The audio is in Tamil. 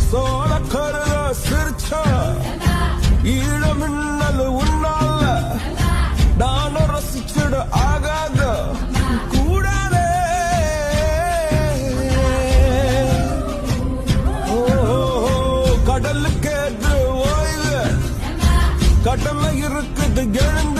சோழக்கருத சிரிச்ச ஈழமின்னல் உன்னால நானும் ரசிச்சிட ஆகாத கூடாதே. கடலுக்கு ஓய்வு கடமை இருக்குது எழுந்து